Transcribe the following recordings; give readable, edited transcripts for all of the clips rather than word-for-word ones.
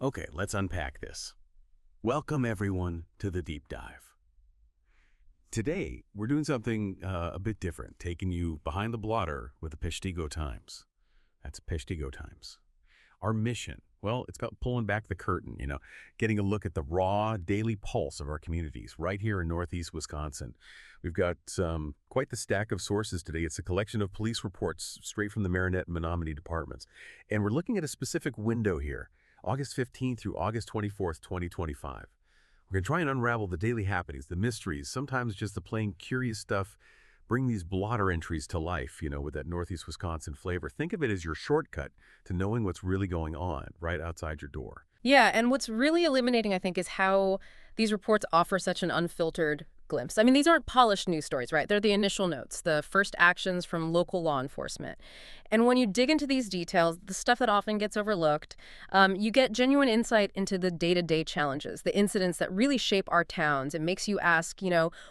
Okay, let's unpack this. Welcome, everyone, to the deep dive. Today, we're doing something a bit different, taking you behind the blotter with the Peshtigo Times. That's Peshtigo Times. Our mission, well, it's about pulling back the curtain, getting a look at the raw daily pulse of our communities right here in Northeast Wisconsin. We've got quite the stack of sources today. It's a collection of police reports straight from the Marinette and Menominee departments. And we're looking at a specific window here, August 15th through August 24th, 2025. We're going to try and unravel the daily happenings, the mysteries, sometimes just the plain curious stuff, bring these blotter entries to life, with that Northeast Wisconsin flavor. Think of it as your shortcut to knowing what's really going on right outside your door. Yeah, and what's really illuminating, I think, is how these reports offer such an unfiltered glimpse. I mean, these aren't polished news stories, right? They're the initial notes, the first actions from local law enforcement. And when you dig into these details, the stuff that often gets overlooked, you get genuine insight into the day-to-day challenges, the incidents that really shape our towns. It makes you ask,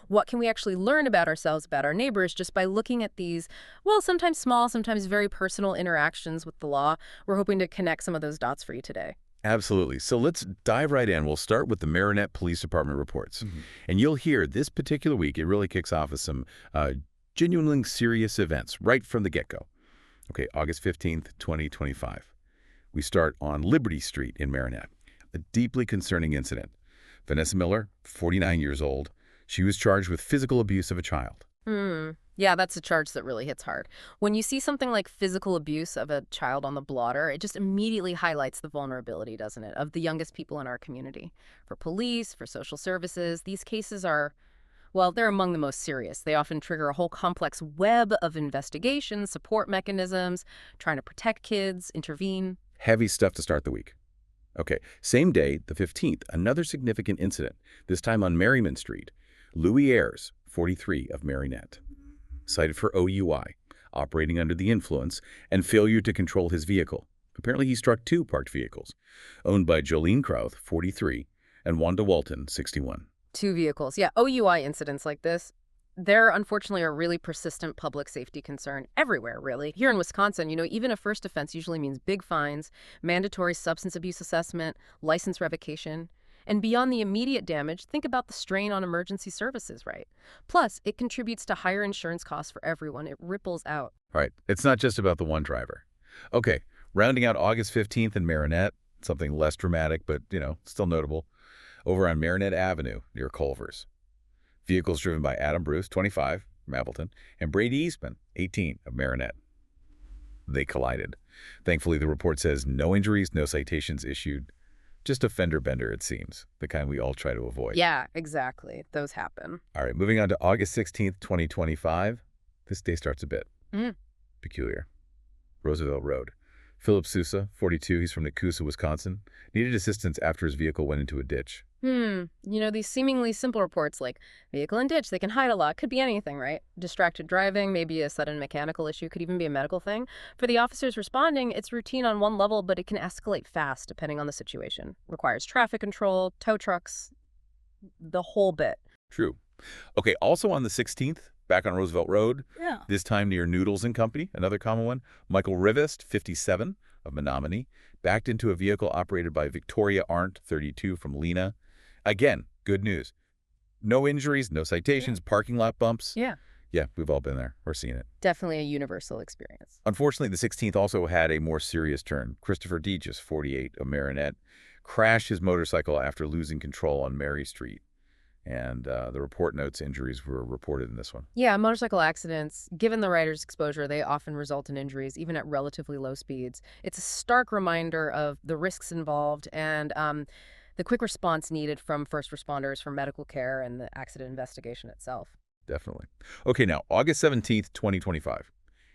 what can we actually learn about ourselves, about our neighbors, just by looking at these, well, sometimes small, sometimes very personal interactions with the law. We're hoping to connect some of those dots for you today. Absolutely. So let's dive right in. We'll start with the Marinette Police Department reports. And you'll hear this particular week, it really kicks off with some genuinely serious events right from the get-go. Okay, August 15th, 2025. We start on Liberty Street in Marinette. A deeply concerning incident. Vanessa Miller, 49 years old. She was charged with physical abuse of a child. Yeah, that's a charge that really hits hard. When you see something like physical abuse of a child on the blotter, it just immediately highlights the vulnerability, doesn't it, of the youngest people in our community. For police, for social services, these cases are, well, they're among the most serious. They often trigger a whole complex web of investigations, support mechanisms, trying to protect kids, intervene. Heavy stuff to start the week. Okay, same day, the 15th, another significant incident, this time on Merriman Street. Louis Ayers, 43, of Marinette, cited for OUI, operating under the influence, and failure to control his vehicle. Apparently he struck two parked vehicles, owned by Jolene Krauth, 43, and Wanda Walton, 61. Two vehicles. Yeah, OUI incidents like this, they're unfortunately a really persistent public safety concern everywhere, really. Here in Wisconsin, even a first offense usually means big fines, mandatory substance abuse assessment, license revocation. And beyond the immediate damage, think about the strain on emergency services, right? Plus, it contributes to higher insurance costs for everyone. It ripples out. Right. It's not just about the one driver. Okay, rounding out August 15th in Marinette, something less dramatic, but, still notable. Over on Marinette Avenue near Culver's. Vehicles driven by Adam Bruce, 25, from Appleton, and Brady Eastman, 18, of Marinette. They collided. Thankfully, the report says no injuries, no citations issued. Just a fender bender, it seems, the kind we all try to avoid. Yeah, exactly. Those happen. All right, moving on to August 16th, 2025. This day starts a bit peculiar. Roosevelt Road. Philip Sousa, 42, he's from Nakusa, Wisconsin, needed assistance after his vehicle went into a ditch. These seemingly simple reports like vehicle in ditch, they can hide a lot. Could be anything, right? Distracted driving, maybe a sudden mechanical issue, could even be a medical thing. For the officers responding, it's routine on one level, but it can escalate fast depending on the situation. Requires traffic control, tow trucks, the whole bit. True. Okay, also on the 16th, back on Roosevelt Road, this time near Noodles and Company, another common one, Michael Rivest, 57, of Menominee, backed into a vehicle operated by Victoria Arndt, 32, from Lena. Again, good news. No injuries, no citations, parking lot bumps. Yeah. Yeah, we've all been there. We're seeing it. Definitely a universal experience. Unfortunately, the 16th also had a more serious turn. Christopher Deegis, 48, of Marinette, crashed his motorcycle after losing control on Mary Street. And the report notes injuries were reported in this one. Yeah, motorcycle accidents, given the rider's exposure, they often result in injuries, even at relatively low speeds. It's a stark reminder of the risks involved and the quick response needed from first responders for medical care and the accident investigation itself. Definitely. Okay, now, August 17th, 2025.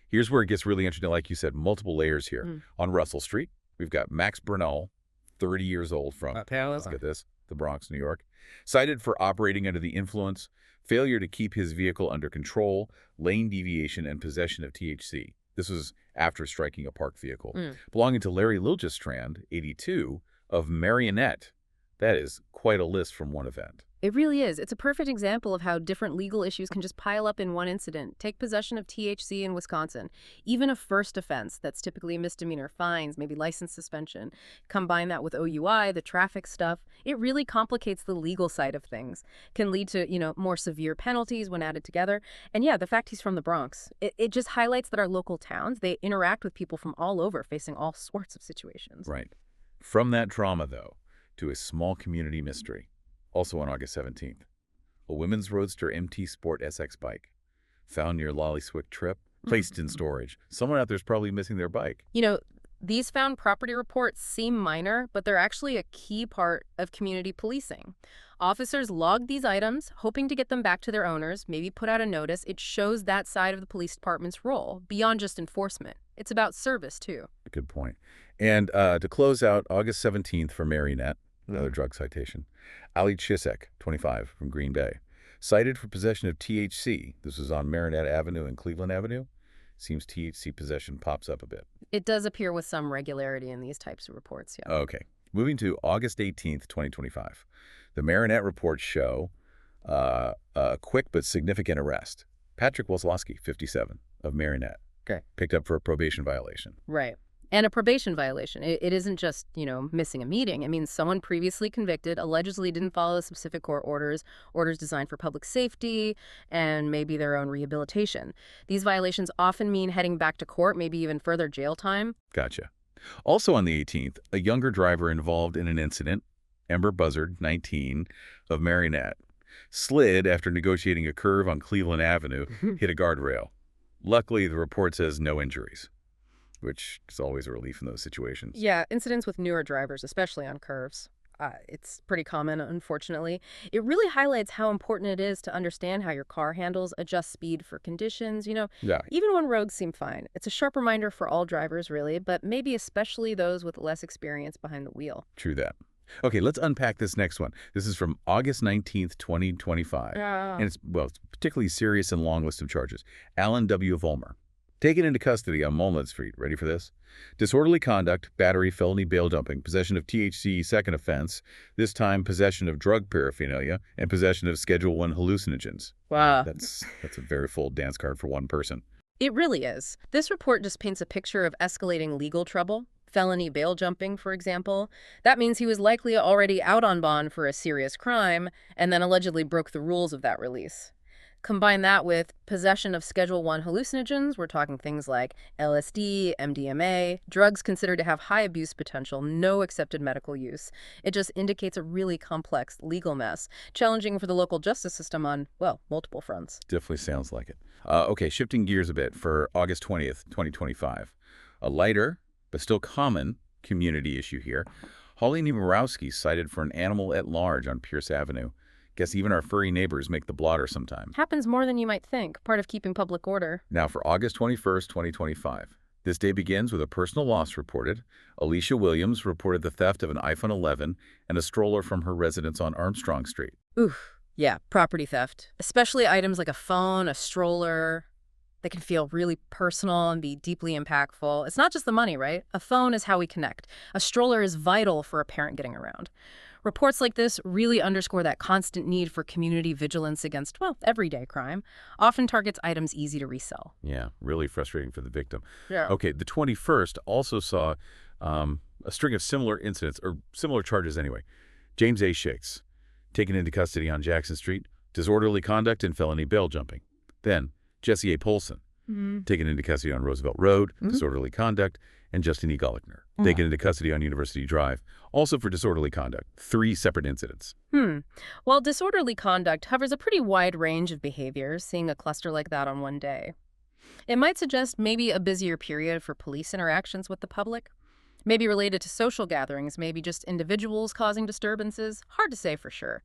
Here's where it gets really interesting. Like you said, multiple layers here. On Russell Street, we've got Max Bernal, 30 years old from, look at this, the Bronx, New York, cited for operating under the influence, failure to keep his vehicle under control, lane deviation, and possession of THC. This was after striking a parked vehicle. Belonging to Larry Liljestrand, 82, of Marinette. That is quite a list from one event. It really is. It's a perfect example of how different legal issues can just pile up in one incident. Take possession of THC in Wisconsin. Even a first offense that's typically a misdemeanor, fines, maybe license suspension. Combine that with OUI, the traffic stuff. It really complicates the legal side of things. Can lead to, more severe penalties when added together. And yeah, the fact he's from the Bronx, it just highlights that our local towns, they interact with people from all over facing all sorts of situations. Right. From that trauma, though, to a small community mystery. Also on August 17th, a women's Roadster MT Sport SX bike found near Lollyswick Trip, placed in storage. Someone out there's probably missing their bike. These found property reports seem minor, but they're actually a key part of community policing. Officers logged these items, hoping to get them back to their owners, maybe put out a notice. It shows that side of the police department's role, beyond just enforcement. It's about service, too. Good point. And to close out August 17th for Marinette, another drug citation, Ali Chisek, 25, from Green Bay, cited for possession of THC. This was on Marinette Avenue and Cleveland Avenue. Seems THC possession pops up a bit. It does appear with some regularity in these types of reports, yeah. Okay. Moving to August 18th, 2025. The Marinette reports show a quick but significant arrest. Patrick Wozlowski, 57, of Marinette. Okay. Picked up for a probation violation. Right. And a probation violation. It isn't just, missing a meeting. It means someone previously convicted allegedly didn't follow specific court orders designed for public safety, and maybe their own rehabilitation. These violations often mean heading back to court, maybe even further jail time. Gotcha. Also on the 18th, a younger driver involved in an incident, Ember Buzzard, 19, of Marinette, slid after negotiating a curve on Cleveland Avenue, hit a guardrail. Luckily, the report says no injuries, which is always a relief in those situations. Yeah, incidents with newer drivers, especially on curves. It's pretty common, unfortunately. It really highlights how important it is to understand how your car handles, adjust speed for conditions, Yeah. even when roads seem fine. It's a sharp reminder for all drivers, really, but maybe especially those with less experience behind the wheel. True that. Okay, let's unpack this next one. This is from August 19th, 2025. And it's particularly serious and long list of charges. Alan W. Vollmer, taken into custody on Walnut Street. Ready for this? Disorderly conduct, battery, felony bail jumping, possession of THC, second offense, this time possession of drug paraphernalia, and possession of Schedule I hallucinogens. Wow. That's a very full dance card for one person. It really is. This report just paints a picture of escalating legal trouble. Felony bail jumping, for example. That means he was likely already out on bond for a serious crime and then allegedly broke the rules of that release. Combine that with possession of Schedule I hallucinogens. We're talking things like LSD, MDMA, drugs considered to have high abuse potential, no accepted medical use. It just indicates a really complex legal mess, challenging for the local justice system on, multiple fronts. Definitely sounds like it. Okay, shifting gears a bit for August 20th, 2025. A lighter, but still common, community issue here. Holly Nemorowski cited for an animal at large on Pierce Avenue. Guess even our furry neighbors make the blotter sometime. Happens more than you might think, part of keeping public order. Now for August 21st, 2025. This day begins with a personal loss reported. Alicia Williams reported the theft of an iPhone 11 and a stroller from her residence on Armstrong Street. Oof. Yeah, property theft. Especially items like a phone, a stroller. They can feel really personal and be deeply impactful. It's not just the money, right? A phone is how we connect. A stroller is vital for a parent getting around. Reports like this really underscore that constant need for community vigilance against, everyday crime. Often targets items easy to resell. Yeah, really frustrating for the victim. Yeah. Okay, the 21st also saw a string of similar incidents, or similar charges anyway. James A. Shakes, taken into custody on Jackson Street, disorderly conduct and felony bail jumping. Then Jesse A. Polson, taken into custody on Roosevelt Road, disorderly conduct, and Justin E. Gollagher, taken into custody on University Drive, also for disorderly conduct. 3 separate incidents. Well, disorderly conduct covers a pretty wide range of behaviors, seeing a cluster like that on one day. It might suggest maybe a busier period for police interactions with the public. Maybe related to social gatherings, maybe just individuals causing disturbances. Hard to say for sure.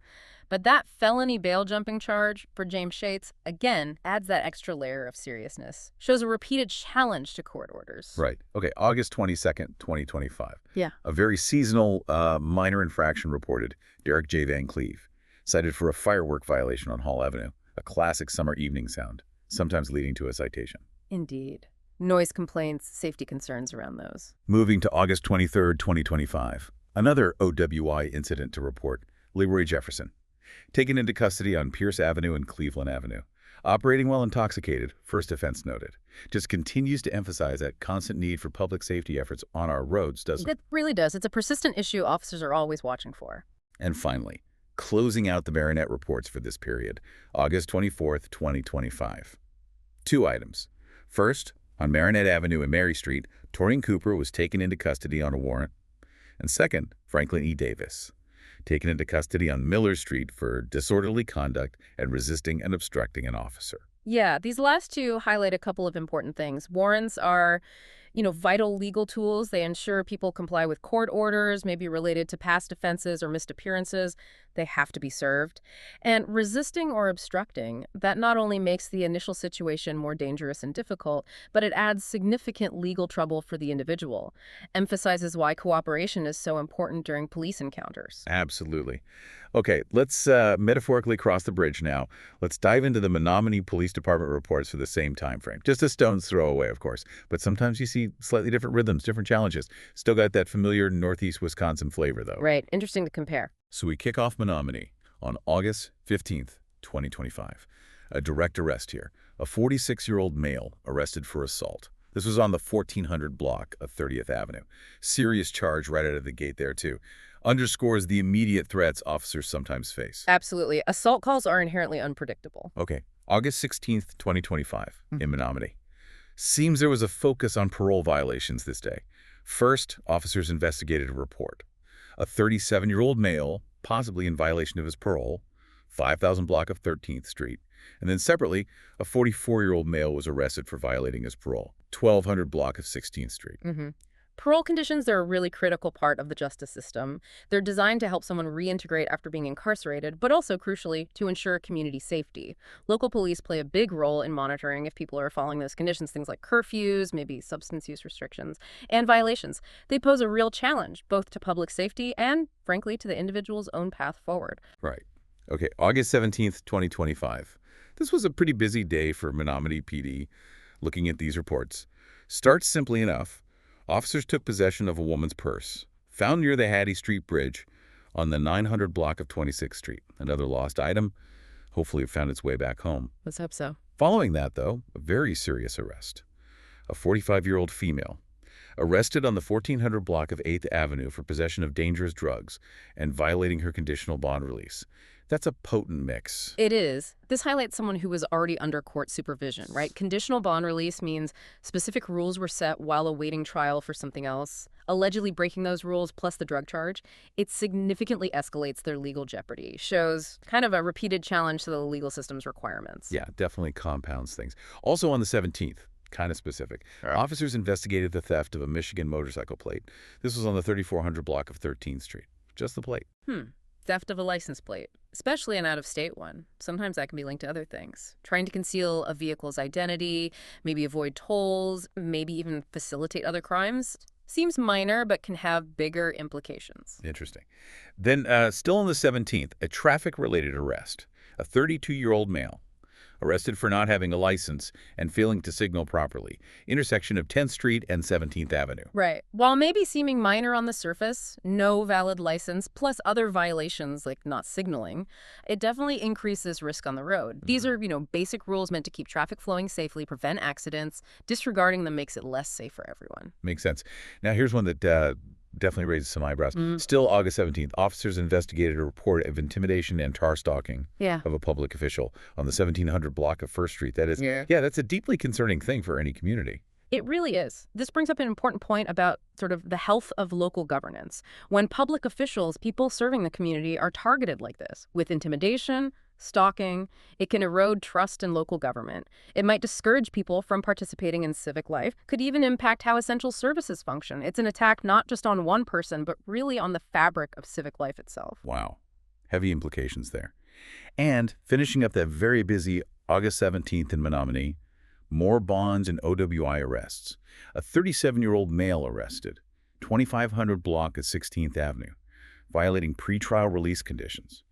But that felony bail jumping charge for James Shates, again, adds that extra layer of seriousness. Shows a repeated challenge to court orders. Right. Okay, August 22nd, 2025. Yeah. A very seasonal minor infraction reported. Derek J. Van Cleve, cited for a firework violation on Hall Avenue, a classic summer evening sound, sometimes leading to a citation. Indeed. Noise complaints, safety concerns around those. Moving to August 23rd, 2025. Another OWI incident to report. Leroy Jefferson, Taken into custody on Pierce Avenue and Cleveland Avenue. Operating while intoxicated, first offense noted. Just continues to emphasize that constant need for public safety efforts on our roads, doesn't it? It really does. It's a persistent issue officers are always watching for. And finally, closing out the Marinette reports for this period, August 24th, 2025. 2 items. First, on Marinette Avenue and Mary Street, Torian Cooper was taken into custody on a warrant. And second, Franklin E. Davis, taken into custody on Miller Street for disorderly conduct and resisting and obstructing an officer. Yeah, these last two highlight a couple of important things. Warrants are, vital legal tools. They ensure people comply with court orders, maybe related to past offenses or missed appearances. They have to be served. And resisting or obstructing, that not only makes the initial situation more dangerous and difficult, but it adds significant legal trouble for the individual. Emphasizes why cooperation is so important during police encounters. Absolutely. Okay, let's metaphorically cross the bridge now. Let's dive into the Menominee Police Department reports for the same time frame. Just a stone's throw away, of course. But sometimes you see slightly different rhythms, different challenges. Still got that familiar Northeast Wisconsin flavor, though. Right. Interesting to compare. So we kick off Menominee on August 15th, 2025. A direct arrest here. A 46-year-old male arrested for assault. This was on the 1400 block of 30th Avenue. Serious charge right out of the gate there, too. Underscores the immediate threats officers sometimes face. Absolutely. Assault calls are inherently unpredictable. Okay, August 16th, 2025, in Menominee. Seems there was a focus on parole violations this day. First, officers investigated a report. A 37-year-old male, possibly in violation of his parole, 5000 block of 13th Street. And then separately, a 44-year-old male was arrested for violating his parole, 1200 block of 16th Street. Parole conditions, they're a really critical part of the justice system. They're designed to help someone reintegrate after being incarcerated, but also, crucially, to ensure community safety. Local police play a big role in monitoring if people are following those conditions, things like curfews, maybe substance use restrictions, and violations. They pose a real challenge, both to public safety and, frankly, to the individual's own path forward. Right. Okay, August 17th, 2025. This was a pretty busy day for Menominee PD, looking at these reports. Starts simply enough. Officers took possession of a woman's purse, found near the Hattie Street Bridge on the 900 block of 26th Street. Another lost item. Hopefully it found its way back home. Let's hope so. Following that, though, a very serious arrest. A 45-year-old female, arrested on the 1400 block of 8th Avenue for possession of dangerous drugs and violating her conditional bond release. That's a potent mix. It is. This highlights someone who was already under court supervision, right? Conditional bond release means specific rules were set while awaiting trial for something else. Allegedly breaking those rules plus the drug charge, it significantly escalates their legal jeopardy. Shows kind of a repeated challenge to the legal system's requirements. Yeah, definitely compounds things. Also on the 17th, kind of specific, officers investigated the theft of a Michigan motorcycle plate. This was on the 3400 block of 13th Street. Just the plate. Theft of a license plate, especially an out-of-state one. Sometimes that can be linked to other things. Trying to conceal a vehicle's identity, maybe avoid tolls, maybe even facilitate other crimes. Seems minor, but can have bigger implications. Interesting. Then, still on the 17th, a traffic-related arrest. A 32-year-old male, arrested for not having a license and failing to signal properly. Intersection of 10th Street and 17th Avenue. Right. While maybe seeming minor on the surface, no valid license, plus other violations like not signaling, it definitely increases risk on the road. These are, basic rules meant to keep traffic flowing safely, prevent accidents. Disregarding them makes it less safe for everyone. Makes sense. Now, here's one that definitely raises some eyebrows. Still August 17th, officers investigated a report of intimidation and tar stalking of a public official on the 1700 block of 1st Street. That is, that's a deeply concerning thing for any community. It really is. This brings up an important point about sort of the health of local governance. When public officials, people serving the community, are targeted like this, with intimidation, stalking, it can erode trust in local government. It might discourage people from participating in civic life, could even impact how essential services function. It's an attack not just on one person, but really on the fabric of civic life itself. Wow. Heavy implications there. And finishing up that very busy August 17th in Menominee, more bonds and OWI arrests. A 37-year-old male arrested, 2500 block of 16th Avenue, violating pretrial release conditions.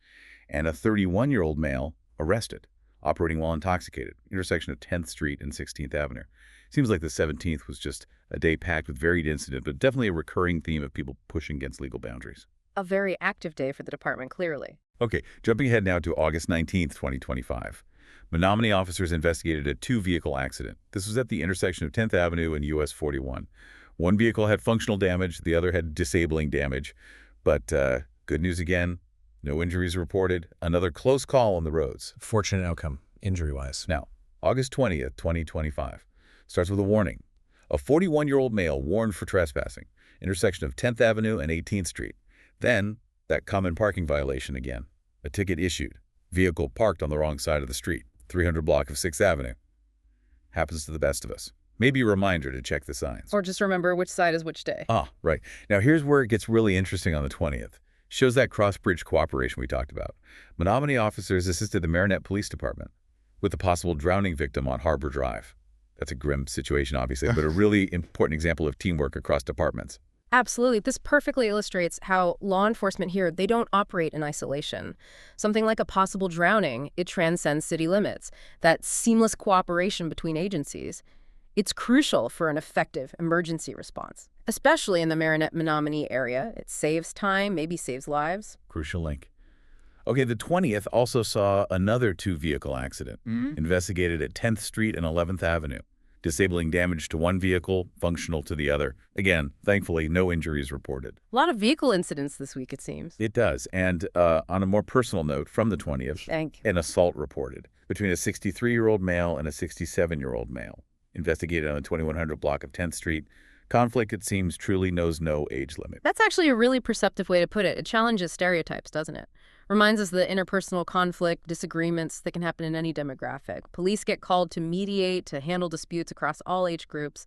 And a 31-year-old male arrested, operating while intoxicated, intersection of 10th Street and 16th Avenue. Seems like the 17th was just a day packed with varied incidents, but definitely a recurring theme of people pushing against legal boundaries. A very active day for the department, clearly. Okay, jumping ahead now to August 19th, 2025. Menominee officers investigated a two-vehicle accident. This was at the intersection of 10th Avenue and US 41. One vehicle had functional damage, the other had disabling damage. But good news again, no injuries reported. Another close call on the roads. Fortunate outcome, injury-wise. Now, August 20th, 2025, starts with a warning. A 41-year-old male warned for trespassing, intersection of 10th Avenue and 18th Street. Then, that common parking violation again. A ticket issued. Vehicle parked on the wrong side of the street, 300 block of 6th Avenue. Happens to the best of us. Maybe a reminder to check the signs. Or just remember which side is which day. Ah, right. Now here's where it gets really interesting on the 20th. Shows that cross-bridge cooperation we talked about. Menominee officers assisted the Marinette Police Department with a possible drowning victim on Harbor Drive. That's a grim situation, obviously, but a really important example of teamwork across departments. Absolutely. This perfectly illustrates how law enforcement here, they don't operate in isolation. Something like a possible drowning, it transcends city limits. That seamless cooperation between agencies, it's crucial for an effective emergency response, especially in the Marinette Menominee area. It saves time, maybe saves lives. Crucial link. Okay, the 20th also saw another two-vehicle accident, investigated at 10th Street and 11th Avenue. Disabling damage to one vehicle, functional to the other. Again, thankfully, no injuries reported. A lot of vehicle incidents this week, it seems. It does. And on a more personal note, from the 20th, an assault reported between a 63-year-old male and a 67-year-old male. Investigated on the 2100 block of 10th Street. Conflict, it seems, truly knows no age limit. That's actually a really perceptive way to put it. It challenges stereotypes, doesn't it? Reminds us that interpersonal conflict, disagreements that can happen in any demographic. Police get called to mediate, to handle disputes across all age groups.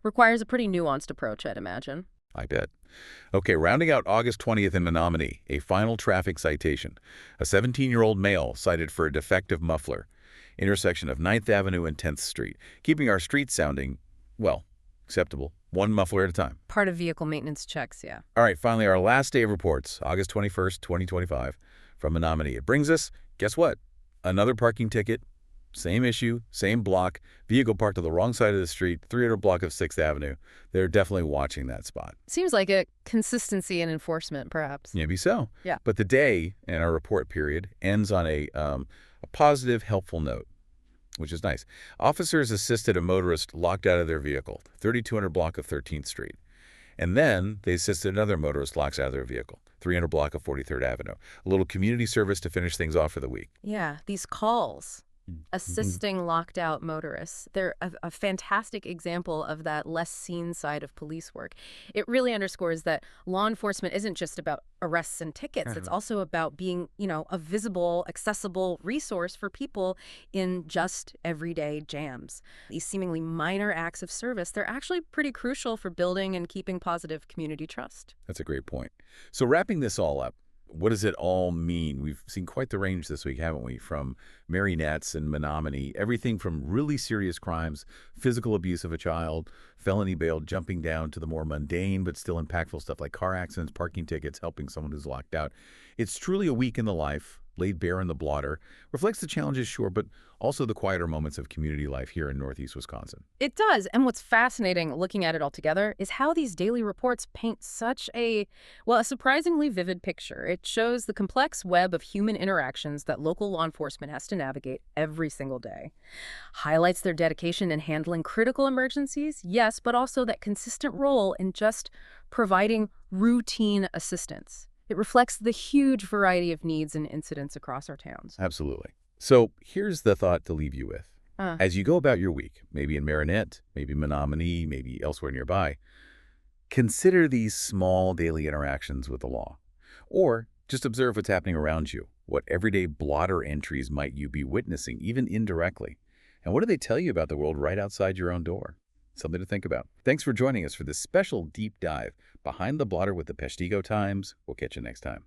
Requires a pretty nuanced approach, I'd imagine. I bet. Okay, rounding out August 20th in Menominee, a final traffic citation. A 17-year-old male cited for a defective muffler. Intersection of 9th Avenue and 10th Street. Keeping our streets sounding, well, acceptable. One muffler at a time. Part of vehicle maintenance checks, yeah. All right, finally, our last day of reports, August 21st, 2025, from Menominee. It brings us, guess what? Another parking ticket, same issue, same block, vehicle parked on the wrong side of the street, 300 block of 6th Avenue. They're definitely watching that spot. Seems like a consistency in enforcement, perhaps. Maybe so. Yeah. But the day in our report period ends on a positive, helpful note, which is nice. Officers assisted a motorist locked out of their vehicle, 3200 block of 13th Street. And then they assisted another motorist locked out of their vehicle, 300 block of 43rd Avenue. A little community service to finish things off for the week. Yeah, these calls, assisting locked out motorists, they're a fantastic example of that less seen side of police work. It really underscores that law enforcement isn't just about arrests and tickets. It's also about being, a visible, accessible resource for people in just everyday jams. These seemingly minor acts of service, they're actually pretty crucial for building and keeping positive community trust. That's a great point. So wrapping this all up, what does it all mean? We've seen quite the range this week, haven't we? From Marinettes and Menominee, everything from really serious crimes, physical abuse of a child, felony bail, jumping down to the more mundane but still impactful stuff like car accidents, parking tickets, helping someone who's locked out. It's truly a week in the life, laid bare in the blotter, reflects the challenges, sure, but also the quieter moments of community life here in Northeast Wisconsin. It does. And what's fascinating looking at it all together is how these daily reports paint such a surprisingly vivid picture. It shows the complex web of human interactions that local law enforcement has to navigate every single day. Highlights their dedication in handling critical emergencies, yes, but also that consistent role in just providing routine assistance. It reflects the huge variety of needs and incidents across our towns. Absolutely. So here's the thought to leave you with. As you go about your week, maybe in Marinette, maybe Menominee, maybe elsewhere nearby, consider these small daily interactions with the law. Or just observe what's happening around you. What everyday blotter entries might you be witnessing, even indirectly? And what do they tell you about the world right outside your own door? Something to think about. Thanks for joining us for this special deep dive behind the blotter with the Peshtigo Times. We'll catch you next time.